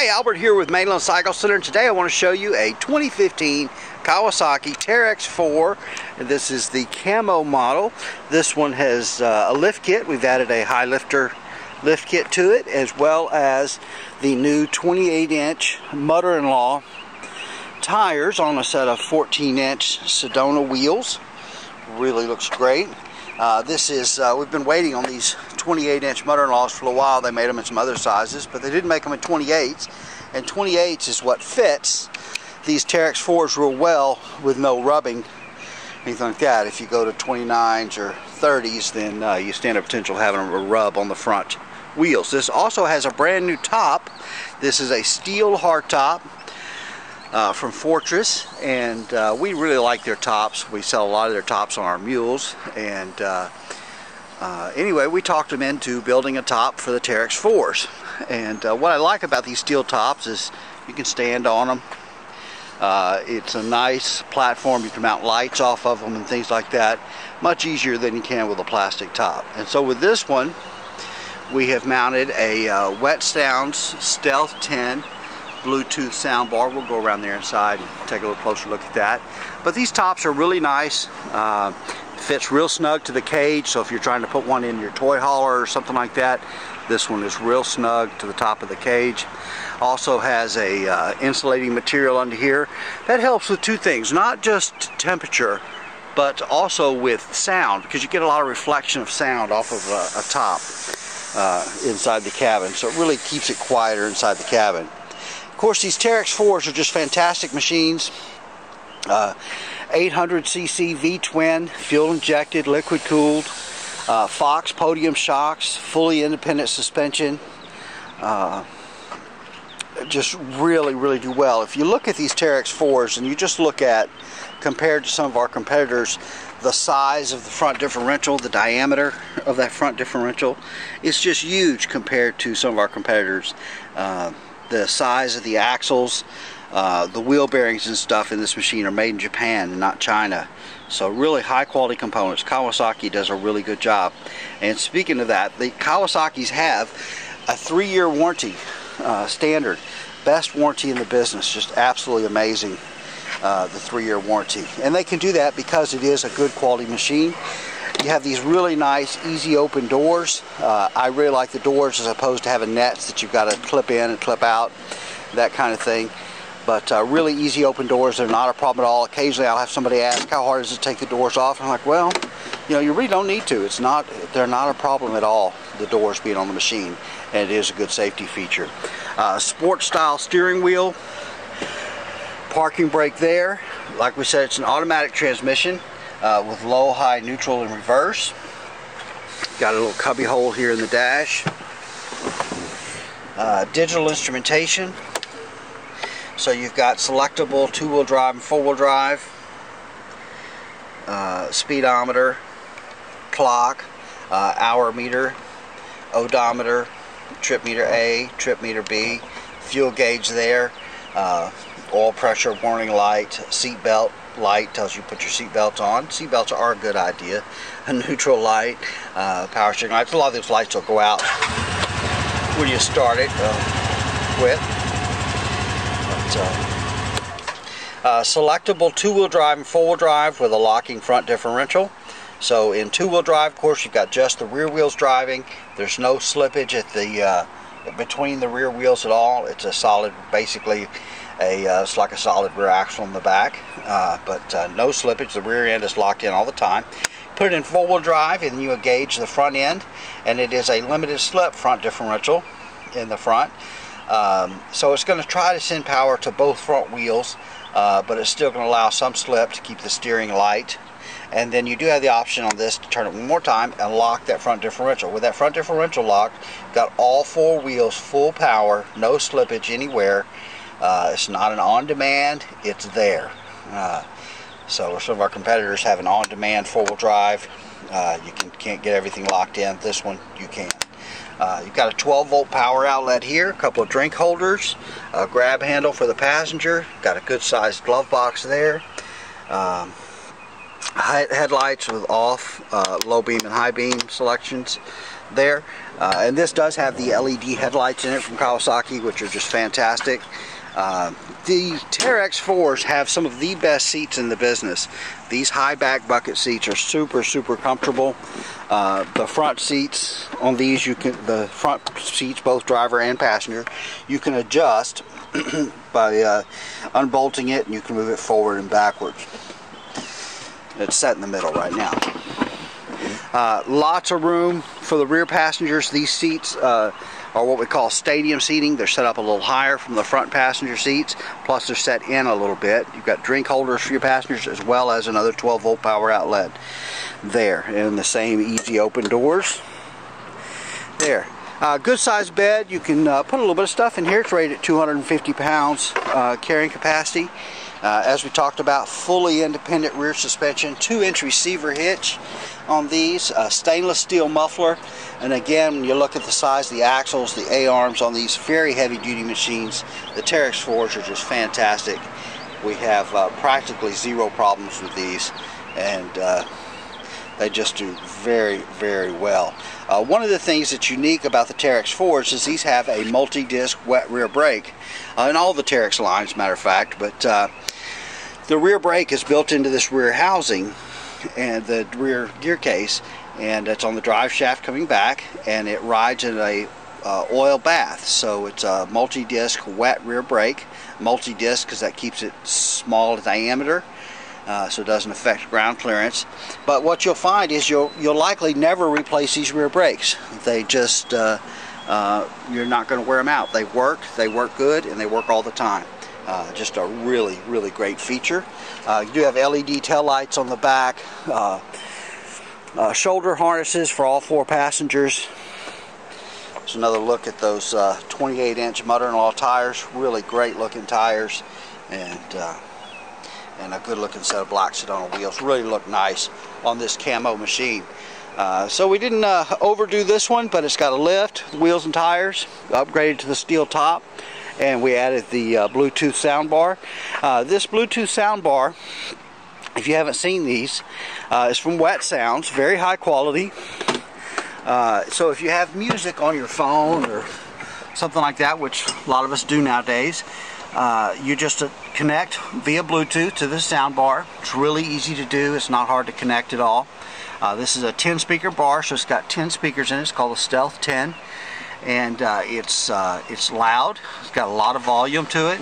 Hi, Albert here with Mainland Cycle Center, and today I want to show you a 2015 Kawasaki Teryx4. This is the Camo model. This one has a lift kit. We've added a high lifter lift kit to it, as well as the new 28-inch mother-in-law tires on a set of 14-inch Sedona wheels. Really looks great. We've been waiting on these 28-inch mother-in-laws for a while. They made them in some other sizes, but they didn't make them in 28s. And 28s is what fits these Teryx4s real well with no rubbing, anything like that. If you go to 29s or 30s, then you stand a potential of having a rub on the front wheels. This also has a brand new top. This is a steel hardtop from Fortress, and we really like their tops. We sell a lot of their tops on our mules, and anyway, we talked them into building a top for the Teryx4s. And what I like about these steel tops is you can stand on them. It's a nice platform. You can mount lights off of them and things like that, much easier than you can with a plastic top. And so with this one, we have mounted a Wet Sounds Stealth 10 Bluetooth soundbar. We'll go around there inside and take a little closer look at that. But these tops are really nice. Fits real snug to the cage, so if you're trying to put one in your toy hauler or something like that, this one is real snug to the top of the cage. Also has a insulating material under here that helps with two things, not just temperature, but also with sound, because you get a lot of reflection of sound off of a top inside the cabin, so it really keeps it quieter inside the cabin. Of course, these Teryx4s are just fantastic machines. 800cc V-twin, fuel injected, liquid cooled, Fox podium shocks, fully independent suspension. Just really do well. If you look at these Teryx4s and you just look at, compared to some of our competitors, the size of the front differential, the diameter of that front differential, it's just huge compared to some of our competitors. The size of the axles, the wheel bearings and stuff in this machine are made in Japan and not China. So really high quality components. Kawasaki does a really good job. And speaking of that, the Kawasaki's have a 3-year warranty standard. Best warranty in the business. Just absolutely amazing, the 3-year warranty. And they can do that because it is a good quality machine. You have these really nice easy open doors. I really like the doors as opposed to having nets that you've got to clip in and clip out, that kind of thing. But really easy open doors, they're not a problem at all. Occasionally I'll have somebody ask, how hard is it to take the doors off? And I'm like, well, you know, you really don't need to. They're not a problem at all, the doors being on the machine. And it is a good safety feature. Sport style steering wheel, parking brake there. Like we said, it's an automatic transmission with low, high, neutral, and reverse. Got a little cubby hole here in the dash. Digital instrumentation. So you've got selectable 2-wheel drive and 4-wheel drive, speedometer, clock, hour meter, odometer, trip meter A, trip meter B, fuel gauge there, oil pressure warning light, seat belt light tells you put your seat belts on. Seat belts are a good idea. A neutral light, power steering lights. A lot of those lights will go out when you start it, quit. Selectable 2-wheel drive and 4-wheel drive with a locking front differential. So in 2-wheel drive, of course, you've got just the rear wheels driving. There's no slippage at the between the rear wheels at all. It's a solid, basically it's like a solid rear axle in the back, but no slippage. The rear end is locked in all the time. Put it in 4-wheel drive and you engage the front end, and it is a limited slip front differential in the front. So it's going to try to send power to both front wheels, but it's still going to allow some slip to keep the steering light. And then you do have the option on this to turn it one more time and lock that front differential. With that front differential locked, you've got all 4 wheels full power, no slippage anywhere. It's not an on-demand, it's there. So some of our competitors have an on-demand 4-wheel drive. You can't get everything locked in. This one you can. You've got a 12-volt power outlet here, a couple of drink holders, a grab handle for the passenger, got a good sized glove box there, headlights with off, low beam and high beam selections, there. And this does have the LED headlights in it from Kawasaki, which are just fantastic. The Teryx4s have some of the best seats in the business. These high back bucket seats are super comfortable. The front seats on these, the front seats, both driver and passenger, you can adjust by unbolting it, and you can move it forward and backwards. It's set in the middle right now. Lots of room for the rear passengers. These seats are what we call stadium seating. They're set up a little higher from the front passenger seats, plus they're set in a little bit. You've got drink holders for your passengers, as well as another 12-volt power outlet there, and the same easy open doors there. Good sized bed. You can put a little bit of stuff in here. It's rated at 250 pounds carrying capacity. As we talked about, fully independent rear suspension, 2-inch receiver hitch on these, stainless steel muffler, and again, when you look at the size of the axles, the A-arms on these very heavy duty machines, the Teryx4s are just fantastic. We have practically zero problems with these, and they just do very well. One of the things that's unique about the Teryx4s is these have a multi-disc wet rear brake, in all the Teryx lines, matter of fact, but the rear brake is built into this rear housing and the rear gear case, and it's on the drive shaft coming back, and it rides in a oil bath. So it's a multi-disc wet rear brake, multi-disc because that keeps it small in diameter, so it doesn't affect ground clearance. But what you'll find is you'll likely never replace these rear brakes. They just you're not going to wear them out. They work good, and they work all the time. Just a really great feature. You do have LED tail lights on the back, shoulder harnesses for all 4 passengers. There's another look at those 28-inch mother-in-law tires. Really great looking tires, and a good looking set of black Sedona wheels. Really look nice on this Camo machine. So we didn't overdo this one, but it's got a lift, wheels and tires, upgraded to the steel top, and we added the Bluetooth soundbar. This Bluetooth soundbar, if you haven't seen these, is from Wet Sounds, very high quality. So if you have music on your phone or something like that, which a lot of us do nowadays, you just connect via Bluetooth to this soundbar. It's really easy to do. It's not hard to connect at all. This is a 10-speaker bar, so it's got 10 speakers in it. It's called the Stealth 10, and it's loud. It's got a lot of volume to it.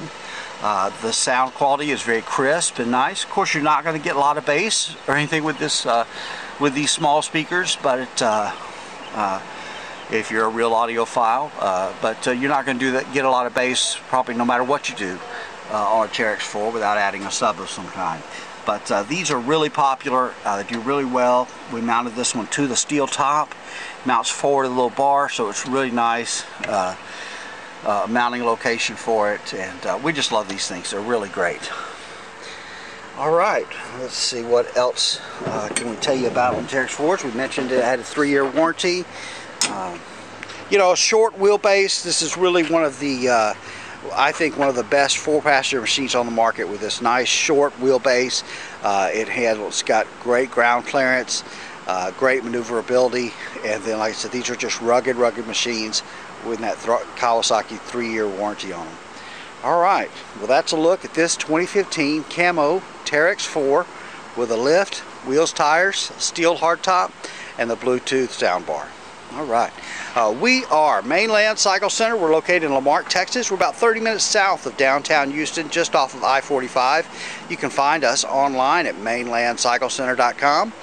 The sound quality is very crisp and nice. Of course, you're not going to get a lot of bass or anything with this with these small speakers, but if you're a real audiophile, but you're not going to get a lot of bass probably no matter what you do on a Teryx4 without adding a sub of some kind. But these are really popular. They do really well. We mounted this one to the steel top. Mounts forward a little bar, so it's really nice mounting location for it. And we just love these things. They're really great. All right, let's see what else can we tell you about on Teryx4s. We mentioned it had a 3-year warranty. You know, a short wheelbase. This is really one of the I think one of the best 4-passenger machines on the market with this nice short wheelbase. It's got great ground clearance, great maneuverability, and then, like I said, these are just rugged machines with that Kawasaki 3-year warranty on them. All right, well, that's a look at this 2015 Camo Teryx4 with a lift, wheels, tires, steel hardtop, and the Bluetooth soundbar. All right. We are Mainland Cycle Center. We're located in Marque, Texas. We're about 30 minutes south of downtown Houston, just off of I-45. You can find us online at mainlandcyclecenter.com,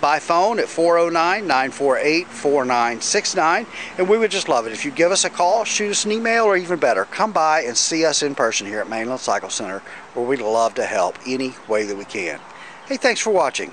by phone at 409-948-4969, and we would just love it if you'd give us a call, shoot us an email, or even better, come by and see us in person here at Mainland Cycle Center, where we'd love to help any way that we can. Hey, thanks for watching.